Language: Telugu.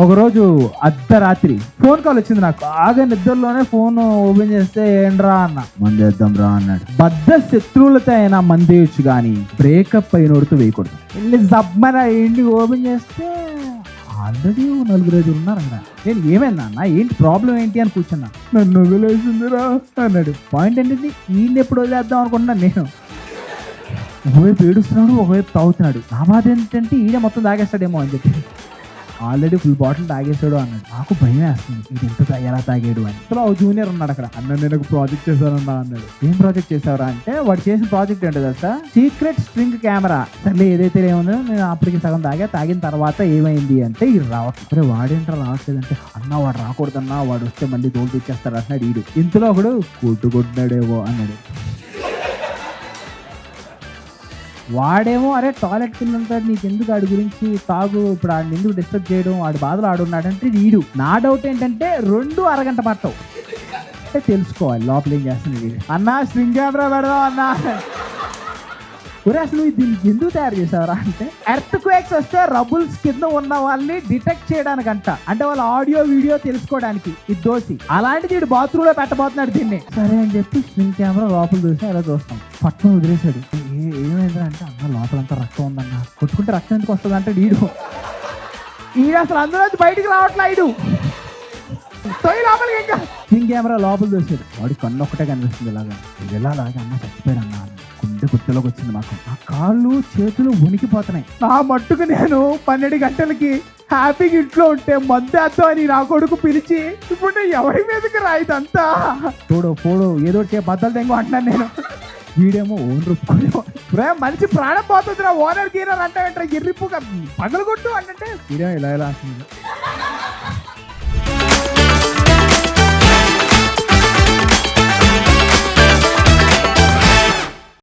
ఒకరోజు అర్ధరాత్రి ఫోన్ కాల్ వచ్చింది నాకు. ఆగా నిద్రలోనే ఫోన్ ఓపెన్ చేస్తే ఏంట్రా అన్న. మందేద్దాం రా అన్నాడు. బద్ద శత్రువులతో అయినా మందేయచ్చు కానీ బ్రేకప్ అయినోడితో వేయకూడదు. వెళ్ళి జబ్బన ఏంటి ఓపెన్ చేస్తే ఆల్రెడీ 4 ఉన్నారు అక్కడ. నేను ఏమైందా అన్న, ఏంటి ప్రాబ్లం ఏంటి అని కూర్చున్నా. నన్ను వదిలేసిందిరా అన్నాడు. పాయింట్ ఏంటి, ఈయన ఎప్పుడు వదిలేద్దాం అనుకుంటున్నాను నేను. ఒకవైపు ఏడుస్తున్నాడు, ఒకవైపు తాగుతున్నాడు. నా బాధ ఏంటంటే ఈయన మొత్తం తాగేస్తాడేమో అని చెప్పి. ఆల్రెడీ ఫుల్ బాటిల్ తాగేసాడు అన్నాడు. నాకు భయం వేస్తుంది, ఇది ఎంత ఎలా తాగాడు అని. అసలు జూనియర్ ఉన్నాడు అక్కడ. అన్న నేను ఒక ప్రాజెక్ట్ చేశానన్నా అన్నాడు. ఏం ప్రాజెక్ట్ చేసావరా అంటే, వాడు చేసిన ప్రాజెక్ట్ ఏంటో తెలుసా, సీక్రెట్ స్ట్రింగ్ కెమెరా. సర్లే ఏదైతే ఏముందో నేను అప్పటికి సగం తాగిన తర్వాత ఏమైంది అంటే ఇది రావట్లే. వాడేంటో రావట్లేదంటే, అన్న వాడు రాకూడదన్నా, వాడు వస్తే మళ్ళీ తోలు తెచ్చేస్తాడు అన్నాడు ఈడు. ఇంతలో ఒకడు కొట్టుకుంటున్నాడేమో అన్నాడు. వాడేమో అరే టాయిలెట్ కింద ఉంటాడు, నీకు ఎందుకు ఆడి గురించి తాగు, ఇప్పుడు ఆడిని ఎందుకు డిస్టర్బ్ చేయడం, వాడి బాధలు ఆడున్నాడంటే వీడు. నా డౌట్ ఏంటంటే 2 అరగంట పట్టవు అంటే తెలుసుకోవాలి లోపల ఏం చేస్తుంది వీడు. అన్నా స్ట్రింగ్ కెమెరా పెడదాం అన్నా. ఒరే అసలు దీనికి ఎందుకు తయారు చేసావరా అంటే, ఎర్త్ క్వేక్స్ వస్తే రబుల్స్ కింద ఉన్న వాళ్ళని డిటెక్ట్ చేయడానికంట. అంటే వాళ్ళ ఆడియో వీడియో తెలుసుకోవడానికి ఇది దోసి. అలాంటిది వీడు బాత్రూమ్ లో పెట్టబోతున్నాడు దీన్ని. సరే అని చెప్పి స్ట్రింగ్ కెమెరా లోపల చూసి అలా చూస్తాం. పట్టుకుని వదిలేశాడు. ఏమైంది అంటే, అన్న లోపలంతా రక్తం ఉందన్న, కొట్టుకుంటే రక్తం ఎందుకు వస్తుంది అంటే ఈడు అసలు అందులో బయటికి రావట్లే. ఈడు లోపలికి ఇంకా స్ట్రింగ్ కెమెరా లోపల చూసాడు. వాడి కన్ను ఒక్కటే కనిపిస్తుంది. ఇలాగా ఇలా లాగా అన్న చచ్చిపోయాడు అన్న. గుండె గుర్తులోకి వచ్చింది మాకు. నా కాళ్ళు చేతులు వణికిపోతున్నాయి. నా మట్టుకు నేను 12 గంటలకి హ్యాపీగా ఇంట్లో ఉంటే మందేద్దాం అని నా కొడుకు పిలిచి, ఇప్పుడు నేను ఎవరి మీదకి రా ఇదంతా, పోడు ఏదో బద్దలు తెంగో అంటున్నాను నేను. వీడేమో ఓన్ రూపుకోలేమో మంచి ప్రాణం పోతుంది. ఓనర్ గీనర్ అంటే ఎర్రిపుగా పగలగొట్టు అంటే వీడేమో ఇలా అంటుంది.